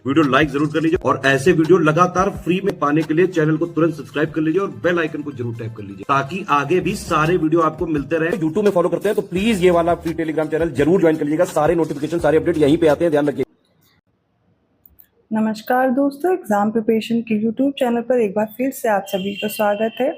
Video like जरूर कर लीजिए और ऐसे वीडियो लगातार फ्री में पाने के लिए चैनल को तुरंत सब्सक्राइब कर लीजिए और बेल आइकन को जरूर टैप कर लीजिए ताकि आगे भी सारे वीडियो आपको मिलते रहे। यूट्यूब में फॉलो करते हैं तो प्लीज ये वाला फ्री टेलीग्राम चैनल जरूर ज्वाइन कर लीजिएगा। सारे नोटिफिकेशन सारे अपडेट यहीं पे आते हैं, ध्यान रखिए। नमस्कार दोस्तों, एग्ज़ाम प्रिपरेशन के यूट्यूब चैनल पर एक बार फिर से आप सभी का स्वागत है।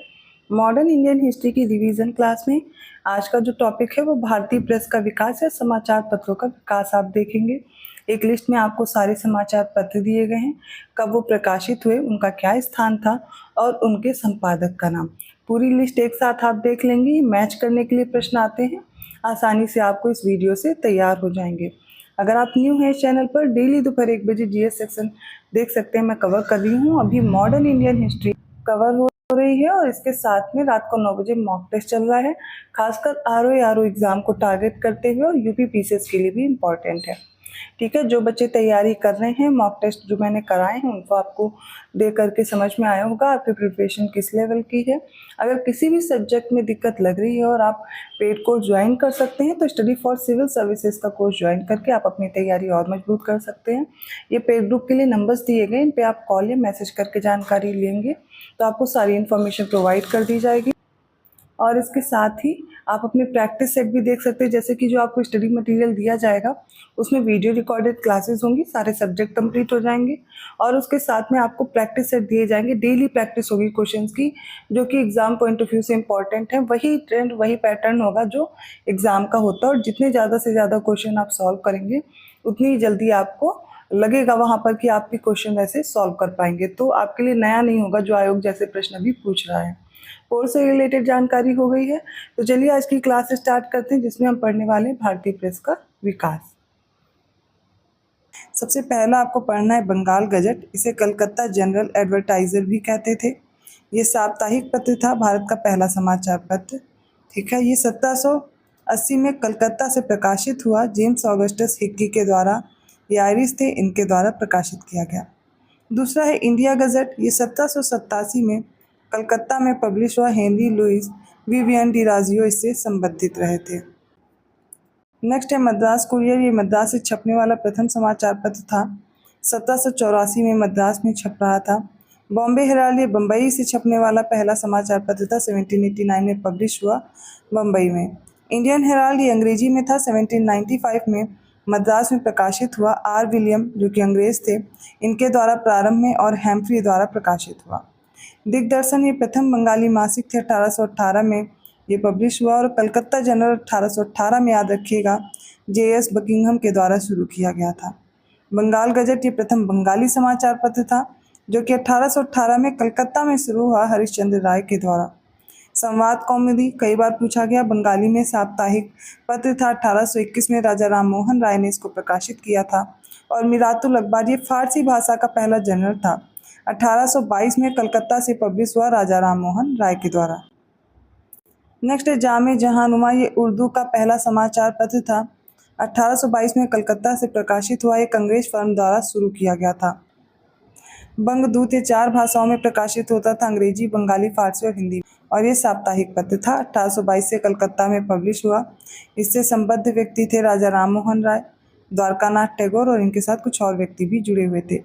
मॉडर्न इंडियन हिस्ट्री की रिवीजन क्लास में आज का जो टॉपिक है वो भारतीय प्रेस का विकास है, समाचार पत्रों का विकास आप देखेंगे। एक लिस्ट में आपको सारे समाचार पत्र दिए गए हैं, कब वो प्रकाशित हुए, उनका क्या स्थान था और उनके संपादक का नाम। पूरी लिस्ट एक साथ आप देख लेंगे। मैच करने के लिए प्रश्न आते हैं, आसानी से आपको इस वीडियो से तैयार हो जाएंगे। अगर आप न्यू हैं इस चैनल पर, डेली दोपहर 1 बजे जीएस सेक्शन देख सकते हैं, मैं कवर कर रही हूँ। अभी मॉडर्न इंडियन हिस्ट्री कवर हो रही है और इसके साथ में रात को 9 बजे मॉक टेस्ट चल रहा है, खासकर आरओ एग्जाम को टारगेट करते हुए और यूपी पीसीएस के लिए भी इम्पॉर्टेंट है। ठीक है, जो बच्चे तैयारी कर रहे हैं, मॉक टेस्ट जो मैंने कराए हैं उनको आपको दे करके समझ में आया होगा आपकी प्रिपरेशन किस लेवल की है। अगर किसी भी सब्जेक्ट में दिक्कत लग रही है और आप पेड कोर्स ज्वाइन कर सकते हैं तो स्टडी फॉर सिविल सर्विसेज का कोर्स ज्वाइन करके आप अपनी तैयारी और मजबूत कर सकते हैं। ये पेड ग्रुप के लिए नंबर्स दिए गए, इन पर आप कॉल या मैसेज करके जानकारी लेंगे तो आपको सारी इन्फॉर्मेशन प्रोवाइड कर दी जाएगी। और इसके साथ ही आप अपने प्रैक्टिस सेट भी देख सकते हैं, जैसे कि जो आपको स्टडी मटेरियल दिया जाएगा उसमें वीडियो रिकॉर्डेड क्लासेस होंगी, सारे सब्जेक्ट कंप्लीट हो जाएंगे और उसके साथ में आपको प्रैक्टिस सेट दिए जाएंगे। डेली प्रैक्टिस होगी क्वेश्चंस की, जो कि एग्जाम पॉइंट ऑफ व्यू से इंपॉर्टेंट है। वही ट्रेंड वही पैटर्न होगा जो एग्जाम का होता है और जितने ज़्यादा से ज़्यादा क्वेश्चन आप सॉल्व करेंगे उतनी जल्दी आपको लगेगा वहाँ पर कि आपके क्वेश्चन वैसे सॉल्व कर पाएंगे। तो आपके लिए नया नहीं होगा जो आयोग जैसे प्रश्न भी पूछ रहा है। कोर्स से रिलेटेड जानकारी हो गई है, तो चलिए आज की क्लास स्टार्ट करते हैं जिसमें हम पढ़ने वाले हैं भारतीय प्रेस का विकास। सबसे पहला आपको पढ़ना है बंगाल गजट। इसे कलकत्ता जनरल एडवर्टाइजर भी कहते थे। ये साप्ताहिक पत्र था, भारत का पहला समाचार पत्र। ठीक है, ये 1780 में कलकत्ता से प्रकाशित हुआ। जेम्स ऑगस्टस हिक्की के द्वारा, ये आयरिश थे, इनके द्वारा प्रकाशित किया गया। दूसरा है इंडिया गजट। ये 1787 में कलकत्ता में पब्लिश हुआ। हेनरी लुइस विवियन डिराजियो इससे संबंधित रहे थे। नेक्स्ट है मद्रास कुरियर। ये मद्रास से छपने वाला प्रथम समाचार पत्र था। 1784 में मद्रास में छप रहा था। बॉम्बे हेराल्ड, ये बम्बई से छपने वाला पहला समाचार पत्र था। 1789 में पब्लिश हुआ बम्बई में। इंडियन हेराल्ड, ये अंग्रेजी में था। 1795 में मद्रास में प्रकाशित हुआ। आर विलियम, जो कि अंग्रेज थे, इनके द्वारा प्रारंभ में और हैम्फ्री द्वारा प्रकाशित हुआ। दिग्दर्शन, ये प्रथम बंगाली मासिक थे। 1818 में ये पब्लिश हुआ और कलकत्ता जनरल 1818 में, याद रखिएगा, जेएस बकिंघम के द्वारा शुरू किया गया था। बंगाल गजट, ये प्रथम बंगाली समाचार पत्र था जो कि 1818 में कलकत्ता में शुरू हुआ हरिश्चंद्र राय के द्वारा। संवाद कौमुदी कई बार पूछा गया। बंगाली में साप्ताहिक पत्र था। 1821 में राजा राम मोहन राय ने इसको प्रकाशित किया था। और मिरातुल अखबार, ये फारसी भाषा का पहला जर्नल था। 1822 में कलकत्ता से पब्लिश हुआ राजा राम मोहन राय के द्वारा। नेक्स्ट है जामे जहानुमा। ये उर्दू का पहला समाचार पत्र था। 1822 में कलकत्ता से प्रकाशित हुआ। एक अंग्रेज फर्म द्वारा शुरू किया गया था। बंगदूत, ये 4 भाषाओं में प्रकाशित होता था, अंग्रेजी, बंगाली, फारसी और हिंदी, और ये साप्ताहिक पत्र था। 1822 से कलकत्ता में पब्लिश हुआ। इससे संबद्ध व्यक्ति थे राजा राम मोहन राय, द्वारकानाथ टैगोर और इनके साथ कुछ और व्यक्ति भी जुड़े हुए थे।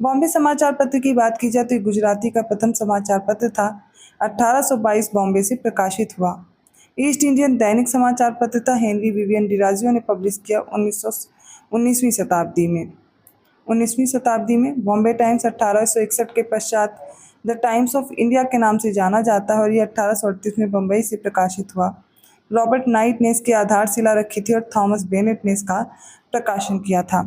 बॉम्बे समाचार पत्र की बात की जाए तो गुजराती का प्रथम समाचार पत्र था। 1822 बॉम्बे से प्रकाशित हुआ। ईस्ट इंडियन दैनिक समाचार पत्र था। हेनरी विवियन डिराजियो ने पब्लिश किया 19वीं शताब्दी में। बॉम्बे टाइम्स 1861 के पश्चात द टाइम्स ऑफ इंडिया के नाम से जाना जाता है और ये 1838 में बम्बई से प्रकाशित हुआ। रॉबर्ट नाइट ने इसकी आधारशिला रखी थी और थॉमस बेनेट ने इसका प्रकाशन किया था।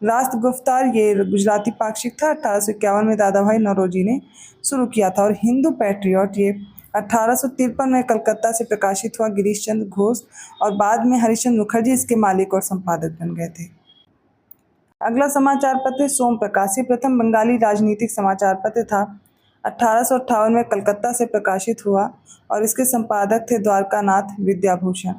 राष्ट्र गुफ्तार, ये गुजराती पाक्षिक था। 1851 में दादा भाई नौरोजी ने शुरू किया था। और हिंदू पैट्रियट, ये 1853 में कलकत्ता से प्रकाशित हुआ। गिरीश चंद्र घोष और बाद में हरिश्चंद्र मुखर्जी इसके मालिक और संपादक बन गए थे। अगला समाचार पत्र सोम प्रकाश, प्रथम बंगाली राजनीतिक समाचार पत्र था। 1858 में कलकत्ता से प्रकाशित हुआ और इसके संपादक थे द्वारकानाथ विद्याभूषण।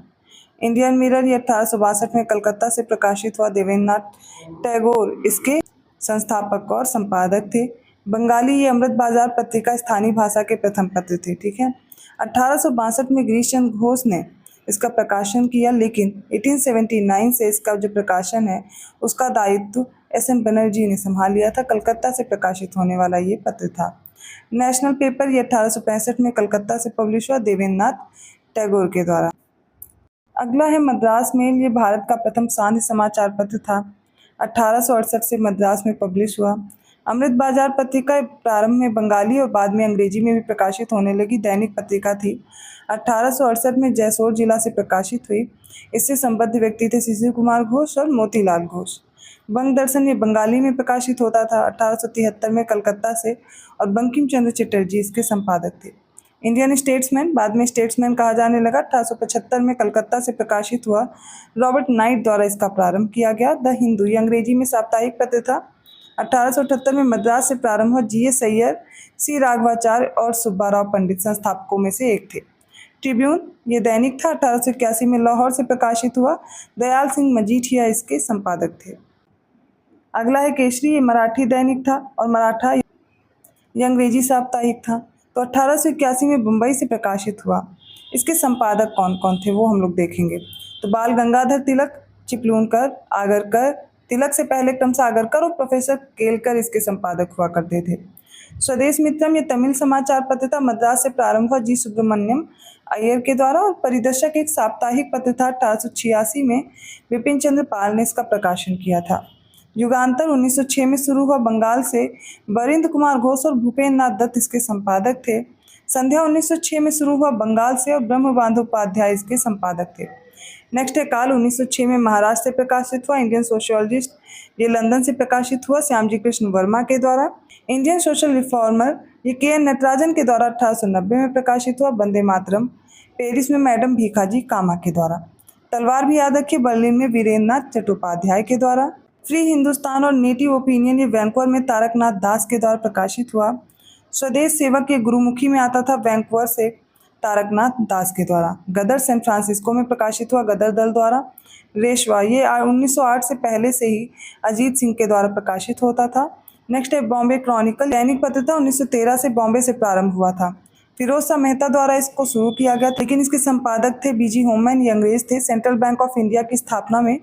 इंडियन मिरर, ये 1862 में कलकत्ता से प्रकाशित हुआ। देवेंद्रनाथ टैगोर इसके संस्थापक और संपादक थे। बंगाली, ये अमृत बाजार पत्रिका स्थानीय भाषा के प्रथम पत्र थे। ठीक है, 1862 में गिरीश चंद्र घोष ने इसका प्रकाशन किया, लेकिन 1879 से इसका जो प्रकाशन है उसका दायित्व एस.एन. बनर्जी ने संभाल लिया था। कलकत्ता से प्रकाशित होने वाला ये पत्र था। नेशनल पेपर ये 1865 में कलकत्ता से पब्लिश हुआ देवेंद्र नाथ टैगोर के द्वारा। अगला है मद्रास मेल। ये भारत का प्रथम सांध्य समाचार पत्र था। 1868 से मद्रास में पब्लिश हुआ। अमृत बाजार पत्रिका प्रारंभ में बंगाली और बाद में अंग्रेजी में भी प्रकाशित होने लगी दैनिक पत्रिका थी। 1868 में जैसोर जिला से प्रकाशित हुई। इससे संबद्ध व्यक्ति थे शिशिर कुमार घोष और मोतीलाल घोष। बंग दर्शन ये बंगाली में प्रकाशित होता था। 1873 में कलकत्ता से और बंकिम चंद्र चटर्जी इसके संपादक थे। इंडियन स्टेट्समैन बाद में स्टेट्समैन कहा जाने लगा। 1875 में कलकत्ता से प्रकाशित हुआ। रॉबर्ट नाइट द्वारा इसका प्रारंभ किया गया। द हिंदू ये अंग्रेजी में साप्ताहिक पत्र था। 1878 में मद्रास से प्रारंभ हुआ। जी.एस. अय्यर, सी. राघवाचार्य और सुब्बाराव पंडित संस्थापकों में से एक थे। ट्रिब्यून ये दैनिक था। 1881 में लाहौर से प्रकाशित हुआ। दयाल सिंह मजीठिया इसके संपादक थे। अगला है केसरी। ये मराठी दैनिक था और मराठा ये अंग्रेजी साप्ताहिक था। तो 1881 में मुंबई से प्रकाशित हुआ। इसके संपादक कौन कौन थे वो हम लोग देखेंगे। तो बाल गंगाधर तिलक, चिपलूनकर, आगरकर, तिलक से पहले क्रमशः आगरकर और प्रोफेसर केलकर इसके संपादक हुआ करते थे। स्वदेश मित्रम ये तमिल समाचार पत्र था। मद्रास से प्रारंभ हुआ जी सुब्रमण्यम अय्यर के द्वारा और परिदर्शक एक साप्ताहिक पत्र था। 1886 में विपिन चंद्र पाल ने इसका प्रकाशन किया था। युगांतर 1906 में शुरू हुआ। बंगाल से बरिंद्र कुमार घोष और भूपेन्द्र नाथ दत्त इसके संपादक थे। संध्या 1906 में शुरू हुआ। बंगाल से और ब्रह्म बांधोपाध्याय इसके संपादक थे। नेक्स्ट है काल। 1906 में महाराष्ट्र से प्रकाशित हुआ। इंडियन सोशियोलॉजिस्ट ये लंदन से प्रकाशित हुआ श्यामजी कृष्ण वर्मा के द्वारा। इंडियन सोशल रिफॉर्मर ये के.एन. नटराजन के द्वारा 1890 में प्रकाशित हुआ। वंदे मातरम पेरिस में मैडम भीखाजी कामा के द्वारा। तलवार भी याद रखिए बर्लिन में वीरेंद्र नाथ चट्टोपाध्याय के द्वारा। फ्री हिंदुस्तान और नेटिव ओपिनियन ये वैंकूवर में तारकनाथ दास के द्वारा प्रकाशित हुआ। स्वदेश सेवक ये गुरुमुखी में आता था वैंकूवर से तारकनाथ दास के द्वारा। गदर सैन फ्रांसिस्को में प्रकाशित हुआ गदर दल द्वारा। रेशवा ये 1908 से पहले से ही अजीत सिंह के द्वारा प्रकाशित होता था। नेक्स्ट है बॉम्बे क्रॉनिकल दैनिक पत्र था। 1913 से बॉम्बे से प्रारंभ हुआ था। फिरोज शाह मेहता द्वारा इसको शुरू किया गया, लेकिन इसके संपादक थे बीजी होमैन, ये अंग्रेज थे। सेंट्रल बैंक ऑफ इंडिया की स्थापना में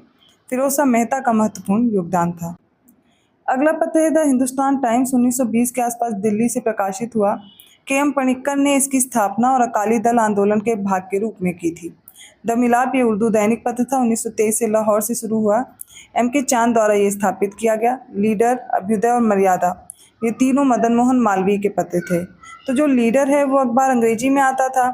फिरोज शाह मेहता का महत्वपूर्ण योगदान था। अगला पत्र है द हिंदुस्तान टाइम्स। 1920 के आसपास दिल्ली से प्रकाशित हुआ। के.एम. पणिक्कर ने इसकी स्थापना और अकाली दल आंदोलन के भाग के रूप में की थी। द मिलाप ये उर्दू दैनिक पत्र था। 1923 से लाहौर से शुरू हुआ। M.K. चांद द्वारा ये स्थापित किया गया। लीडर, अभ्युदय और मर्यादा ये तीनों मदन मोहन मालवीय के पत्र थे। तो जो लीडर है वो अखबार अंग्रेजी में आता था।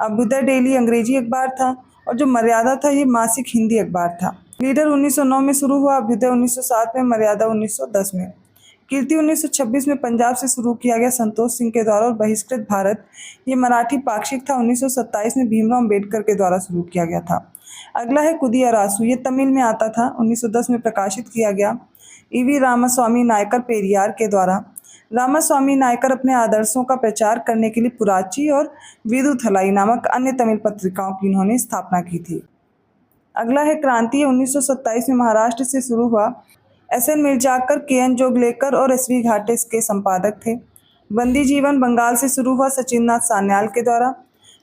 अभ्युदय डेली अंग्रेजी अखबार था और जो मर्यादा था ये मासिक हिंदी अखबार था। लीडर 1909 में शुरू हुआ। अभ्युदय 1907 में, मर्यादा 1910 में। कीर्ति 1926 में पंजाब से शुरू किया गया संतोष सिंह के द्वारा। और बहिष्कृत भारत ये मराठी पाक्षिक था। 1927 में भीमराव अम्बेडकर के द्वारा शुरू किया गया था। अगला है कुदियारासु ये तमिल में आता था। 1910 में प्रकाशित किया गया E.V. रामास्वामी नायकर पेरियार के द्वारा। रामास्वामी नायकर अपने आदर्शों का प्रचार करने के लिए पुराची और विदुथलाई नामक अन्य तमिल पत्रिकाओं की इन्होंने स्थापना की थी। अगला है क्रांति। 1927 में महाराष्ट्र से शुरू हुआ। एस.एन. मिर्जाकर, के.एन. जोगलेकर और एस.वी. घाटे के संपादक थे। बंदी जीवन बंगाल से शुरू हुआ सचिंद्रनाथ सान्याल के द्वारा।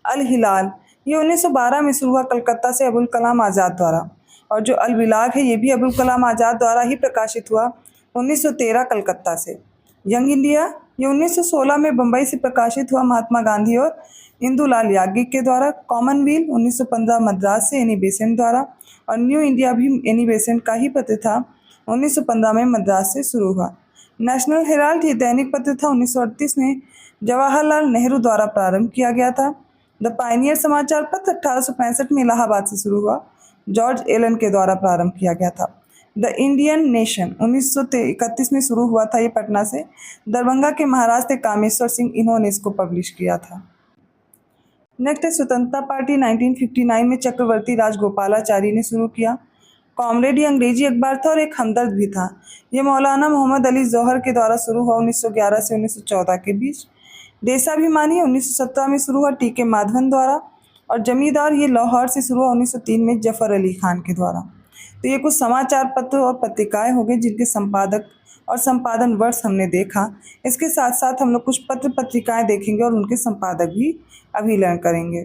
अल हिलाल ये 1912 में शुरू हुआ कलकत्ता से अबुल कलाम आज़ाद द्वारा। और जो अल बिलाग है ये भी अबुल कलाम आज़ाद द्वारा ही प्रकाशित हुआ 1913 कलकत्ता से। यंग इंडिया ये 1916 में बम्बई से प्रकाशित हुआ महात्मा गांधी और इंदुलाल याज्ञिक के द्वारा। कॉमनवेल्थ 1915 मद्रास से एनी बेसेंट द्वारा। और न्यू इंडिया भी एनी बेसेंट का ही पत्र था। 1915 में मद्रास से शुरू हुआ। नेशनल हेराल्ड ये दैनिक पत्र था। 1938 में जवाहरलाल नेहरू द्वारा प्रारंभ किया गया था। द पायनियर समाचार पत्र 1865 में इलाहाबाद से शुरू हुआ। जॉर्ज एलन के द्वारा प्रारंभ किया गया था। द इंडियन नेशन 1931 में शुरू हुआ था। ये पटना से। दरभंगा के महाराज थे कामेश्वर सिंह, इन्होंने इसको पब्लिश किया था। नेक्स्ट है स्वतंत्रता पार्टी। 1959 में चक्रवर्ती राजगोपालाचारी ने शुरू किया। कॉमरेड ये अंग्रेजी अखबार था और एक हमदर्द भी था। ये मौलाना मोहम्मद अली जौहर के द्वारा शुरू हुआ 1911 से 1914 के बीच। देशाभिमानी 1917 में शुरू हुआ टी.के. माधवन द्वारा। और जमींदार ये लाहौर से शुरू हुआ 1903 में जफर अली खान के द्वारा। तो ये कुछ समाचार पत्र और पत्रिकाएं हो गए जिनके संपादक और संपादन वर्ष हमने देखा। इसके साथ साथ हम लोग कुछ पत्र पत्रिकाएं देखेंगे और उनके संपादक भी अभिलर्ण करेंगे।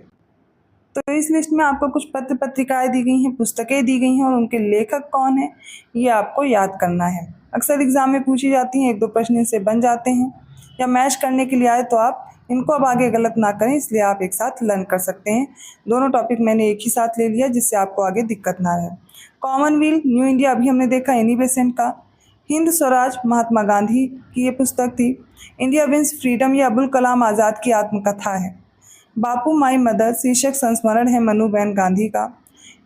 तो इस लिस्ट में आपको कुछ पत्र पत्रिकाएं दी गई हैं, पुस्तकें दी गई हैं और उनके लेखक कौन है ये आपको याद करना है। अक्सर एग्जाम में पूछी जाती हैं, 1-2 प्रश्न इनसे बन जाते हैं या मैच करने के लिए आए तो आप इनको अब आगे गलत ना करें, इसलिए आप एक साथ लर्न कर सकते हैं। दोनों टॉपिक मैंने एक ही साथ ले लिया जिससे आपको आगे दिक्कत ना रहे। कॉमनवेल्थ न्यू इंडिया अभी हमने देखा एनी बेसेंट का। हिंद स्वराज महात्मा गांधी की ये पुस्तक थी। इंडिया विंस फ्रीडम ये अबुल कलाम आज़ाद की आत्मकथा है। बापू माई मदर शीर्षक संस्मरण है मनुबेन गांधी का।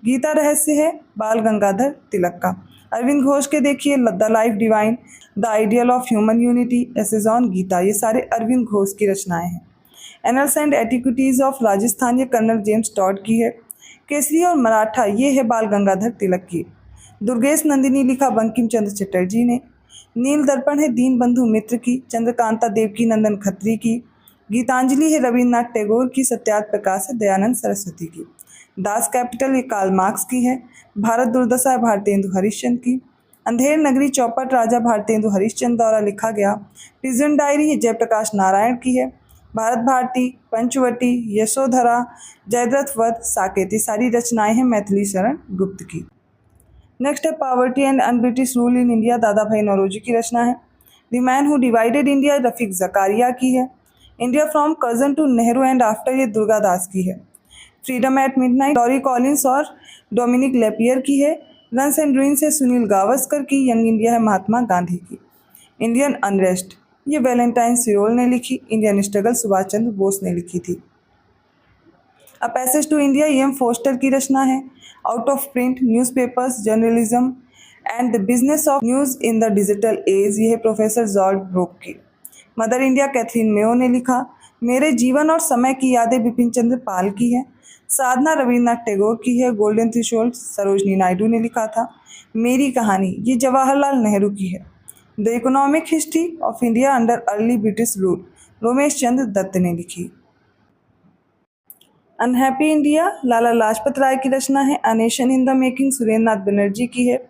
गीता रहस्य है बाल गंगाधर तिलक का। अरविंद घोष के देखिए the life divine, the ideal of human unity, essays on Gita, ये सारे अरविंद घोष की रचनाएं हैं। Annals and antiquities of Rajasthan ये कर्नल जेम्स टॉड की है। केसरी और मराठा ये है बाल गंगाधर तिलक की। दुर्गेश नंदिनी लिखा बंकिम चंद्र चटर्जी ने। नील दर्पण है दीन बंधु मित्र की, चंद्रकांता देवकी नंदन खत्री की। गीतांजलि है रविन्द्रनाथ टैगोर की, सत्यार्थ प्रकाश है दयानंद सरस्वती की। दास कैपिटल ये कार्ल मार्क्स की है। भारत दुर्दशा है भारतेंदु हरिश्चंद्र की। अंधेर नगरी चौपट राजा भारतेंदु हरिश्चंद्र द्वारा लिखा गया। प्रिजन डायरी ये जयप्रकाश नारायण की है। भारत भारती, पंचवटी, यशोधरा, जयद्रथ वध, साकेत, सारी रचनाएं हैं मैथिली शरण गुप्त की। नेक्स्ट है poverty and unBritish rule in India, Dadabhai Naoroji की रचना है। The man who divided India Rafiq Zakaria की है। India from Curzon to Nehru and after ये दुर्गा दास की है। Freedom at midnight Larry Collins और डोमिनिक लेपियर की है। रन्स एंड ड्रीम्स है सुनील गावस्कर की। यंग इंडिया है महात्मा गांधी की। इंडियन अनरेस्ट ये वैलेंटाइन सिरोल ने लिखी। इंडियन स्ट्रगल सुभाष चंद्र बोस ने लिखी थी। A passage to India M Forster की रचना है। Out of print newspapers journalism and the business of news in the digital age ये है प्रोफेसर जॉर्ज ब्रूक की। मदर इंडिया कैथरीन मेयो ने लिखा। मेरे जीवन और समय की यादें बिपिन चंद्र पाल की है। साधना रविन्द्रनाथ टैगोर की है। गोल्डन थ्रेशोल्ड सरोजनी नायडू ने लिखा था। मेरी कहानी ये जवाहरलाल नेहरू की है। The economic history of India under early British rule Romesh Chandra Dutt ने लिखी। अनहैप्पी इंडिया लाला लाजपत राय की रचना है। A nation in the making Surendra Nath Banerjee की है।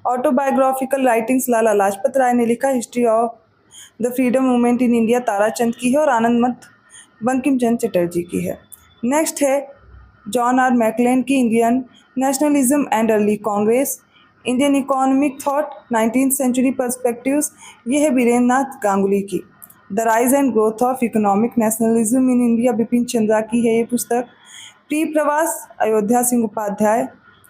ऑटोबायोग्राफिकल राइटिंग्स लाला लाजपत राय ने लिखा। History of the freedom movement in India Tarachand की है और आनंद मठ बंकिम चंद्र चटर्जी की है। नेक्स्ट है जॉन आर मैकलेन की Indian nationalism and early Congress, Indian economic thought 19th century perspectives ये है बीरेंद्र नाथ गांगुली की। The rise and growth of economic nationalism in India Bipin Chandra की है ये पुस्तक। प्री प्रवास अयोध्या सिंह उपाध्याय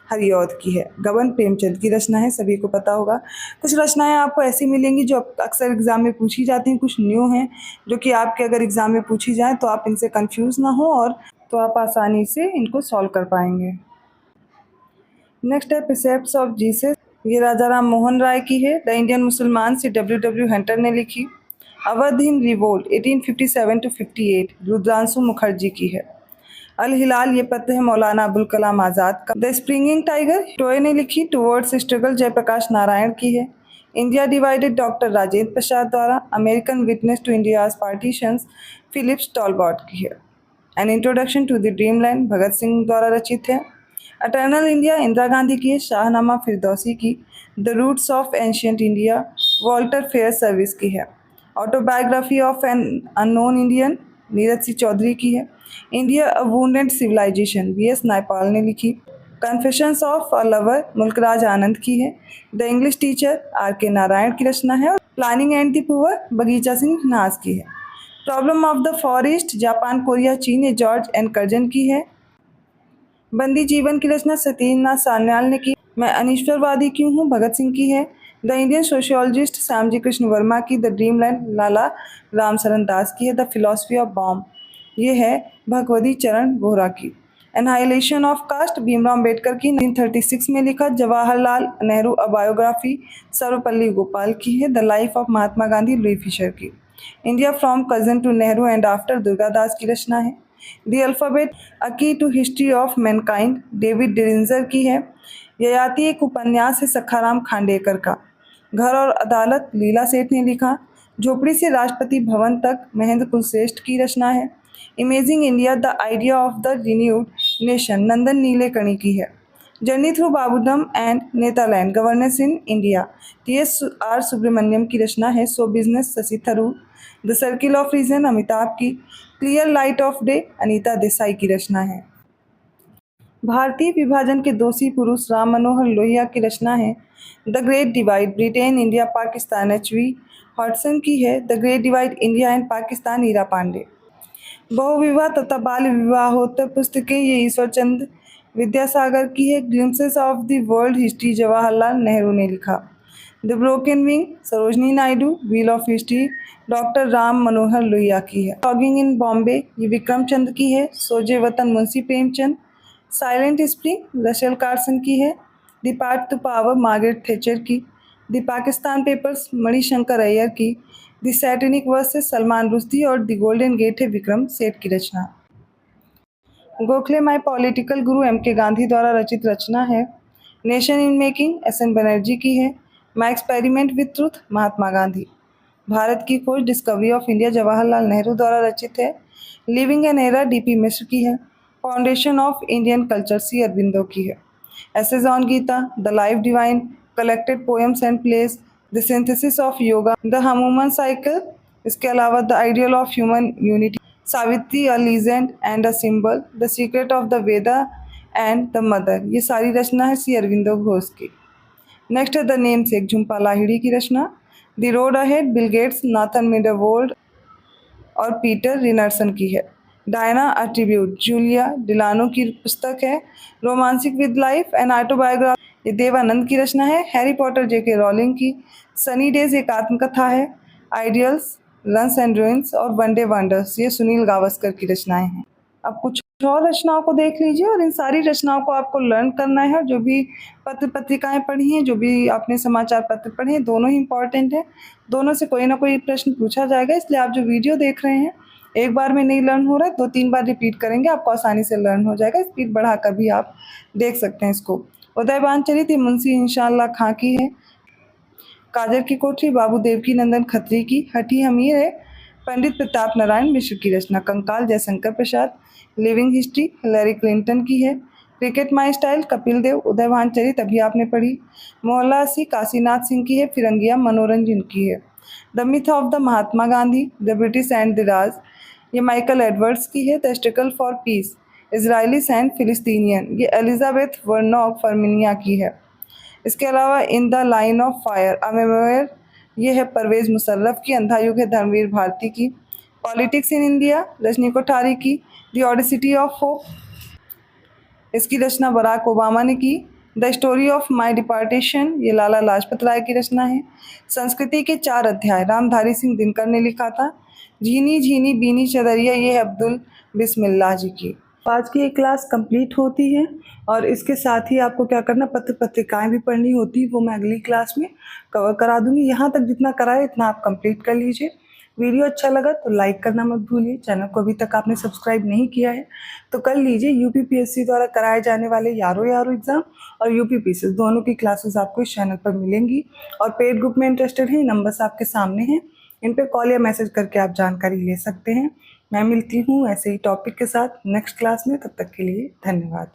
हरिऔध की है। गबन प्रेमचंद की रचना है, सभी को पता होगा। कुछ रचनाएं आपको ऐसी मिलेंगी जो अक्सर एग्जाम में पूछी जाती हैं, कुछ न्यू हैं जो कि आपके अगर एग्जाम में पूछी जाए तो आप इनसे कंफ्यूज ना हो और तो आप आसानी से इनको सॉल्व कर पाएंगे। नेक्स्ट है प्रिसेप्ट्स ऑफ जीसस ये राजा राम मोहन राय की है। द इंडियन मुसलमान से डब्ल्यू हंटर ने लिखी। अवध हिंद रिवोल्ट 1857 to 58 रुद्रांशु मुखर्जी की है। अल हिलाल ये पत्र है मौलाना अबुल कलाम आज़ाद का। द स्प्रिंगिंग टाइगर टोए ने लिखी। टुवर्ड्स स्ट्रगल जयप्रकाश नारायण की है। India divided doctor Rajendra Prasad द्वारा। American witness to India's partitions Phillips Talbot की है। An introduction to the dreamland Bhagat Singh द्वारा रचित है। अटर्नल इंडिया इंदिरा गांधी की है। शाहनामा फिरदौसी की। The roots of ancient India Walter Fairservis की है। Autobiography of an unknown Indian Neeraj Singh Chaudhary की है। India a wounded civilization V S. Naipaul ने लिखी। Confessions of a lover Mulkraj Anand की है। The English teacher R K. Narayan की रचना है। और प्लानिंग एंड द पुअर बगीचा सिंह नाज की है। Problem of the forest Japan Korea चीन ये जॉर्ज एन कर्जन की है। बंदी जीवन की रचना सत्येंद्रनाथ सान्याल ने की। मैं अनिश्वरवादी क्यों हूँ भगत सिंह की है। The Indian sociologist Shyamji Krishna Verma की। द ड्रीमलैंड लाला रामचरण दास की है। द फिलॉसफी ऑफ बॉम्ब ये है भगवती चरण बोहरा की। Annihilation of caste Bhimrao Ambedkar की 1936 में लिखा। जवाहरलाल नेहरू अ बायोग्राफी सर्वपल्ली गोपाल की है। The life of Mahatma Gandhi Louis Fischer की। India from Curzon to Nehru and after Durga Das की रचना है। The alphabet a key to history of mankind David Diringer की है। ययाति एक उपन्यास है सखाराम खांडेकर का। घर और अदालत लीला सेठ ने लिखा। झोपड़ी से राष्ट्रपति भवन तक महेंद्र कुलश्रेष्ठ की रचना है। Imagining India the idea of the renewed nation Nandan Nilekani की है। Journey through babudom and Netherland governance in India T S. R. Subramanian की रचना है। Show business Shashi Tharoor. The circle of reason Amitav की। Clear light of day Anita Desai की रचना है। भारतीय विभाजन के दोषी पुरुष राम मनोहर लोहिया की रचना है the great divide Britain India Pakistan H V. Hodson की है the great divide India and Pakistan Ira Pande. बहुविवाह तथा बाल विवाहोत्तर पुस्तकें ये ईश्वरचंद विद्यासागर की है। Glimpses of the world history Jawaharlal Nehru ने लिखा। The broken wing Sarojini Naidu. Wheel of history doctor Ram Manohar Lohia की है। लॉगिंग इन बॉम्बे ये विक्रम चंद की है। Soze Watan Munshi Premchand. Silent spring Rachel Carson की है। The path to power Margaret Thatcher की। द पाकिस्तान पेपर्स मणिशंकर अय्यर की। The satanic verses Salman Rushdie और द गोल्डन गेट है विक्रम सेठ की रचना। Gokhale my political Guru M.K. Gandhi द्वारा रचित रचना है। Nation in making S.N. Banerjee की है। My experiment with truth Mahatma Gandhi. Bharat की खोज discovery of India Jawaharlal Nehru द्वारा रचित है। Living an era D.P. Mishra की है। Foundation of Indian culture C. Aurobindo की है। Essays on Gita the life divine collected poems and plays the synthesis of yoga the human cycle. इसके अलावा the ideal of human unity Savitri a legend and a symbol the secret of the Veda and the mother. ये सारी रचना है C. Aurobindo Ghosh की। Next है the namesake Jhumpa Lahiri की रचना। The road ahead Bill Gates Nathan Myhrvold और पीटर रिनर्सन की है। Diana a tribute Julia Delano की पुस्तक है। Romancing with life and autobiography ये देवानंद की रचना है। Harry Potter J.K. रॉलिंग की। सनी डेज एक आत्मकथा है। आइडियल्स रन्स एंड रुइंस और वनडे वंडर्स ये सुनील गावस्कर की रचनाएं हैं। अब कुछ और रचनाओं को देख लीजिए और इन सारी रचनाओं को आपको लर्न करना है। और जो भी पत्र पत्रिकाएं पढ़ी हैं, जो भी आपने समाचार पत्र पढ़े हैं, दोनों ही इंपॉर्टेंट है। दोनों से कोई ना कोई प्रश्न पूछा जाएगा, इसलिए आप जो वीडियो देख रहे हैं एक बार में नहीं लर्न हो रहा है, 2-3 बार रिपीट करेंगे, आपको आसानी से लर्न हो जाएगा। स्पीड बढ़ाकर भी आप देख सकते हैं इसको। उदयबान चरित ये मुंशी इंशाअल्लाह खां की है। काजर की कोठरी बाबू देवकी नंदन खत्री की। हठी हमीर है पंडित प्रताप नारायण मिश्र की रचना। कंकाल Jaishankar Prasad. Living history Hillary Clinton की है। Cricket my style Kapil Dev. Udaybhan चरित अभी आपने पढ़ी। मोहल्ला अस्सी काशीनाथ सिंह की है। फिरंगिया मनोरंजन की है। The myth of the Mahatma Gandhi the British and the Raj ये माइकल एडवर्ड्स की है। The struggle for peace Israelis and Palestinian ये एलिजाबेथ वर्नॉक फर्मिनिया की है। इसके अलावा in the line of fire a memoir ये है परवेज मुशर्रफ की। अंधा युग है धर्मवीर भारती की। Politics in India Rajni Kothari की। द ऑडिसिटी ऑफ होप इसकी रचना बराक ओबामा ने की। द स्टोरी ऑफ माई डिपार्टेशन ये लाला लाजपत राय की रचना है। संस्कृति के 4 अध्याय रामधारी सिंह दिनकर ने लिखा था। झीनी झीनी बीनी चदरिया ये है अब्दुल बिस्मिल्लाह जी की। आज की ये क्लास कंप्लीट होती है और इसके साथ ही आपको क्या करना, पत्र पत्रिकाएं भी पढ़नी होती है, वो मैं अगली क्लास में कवर करा दूंगी। यहाँ तक जितना कराए इतना आप कंप्लीट कर लीजिए। वीडियो अच्छा लगा तो लाइक करना मत भूलिए। चैनल को अभी तक आपने सब्सक्राइब नहीं किया है तो कर लीजिए। UPPSC द्वारा कराए जाने वाले यारो एग्ज़ाम और UPPSC दोनों की क्लासेस आपको इस चैनल पर मिलेंगी। और पेड ग्रुप में इंटरेस्टेड हैं, नंबर्स आपके सामने हैं, इन पे कॉल या मैसेज करके आप जानकारी ले सकते हैं। मैं मिलती हूँ ऐसे ही टॉपिक के साथ नेक्स्ट क्लास में। तब तक के लिए धन्यवाद।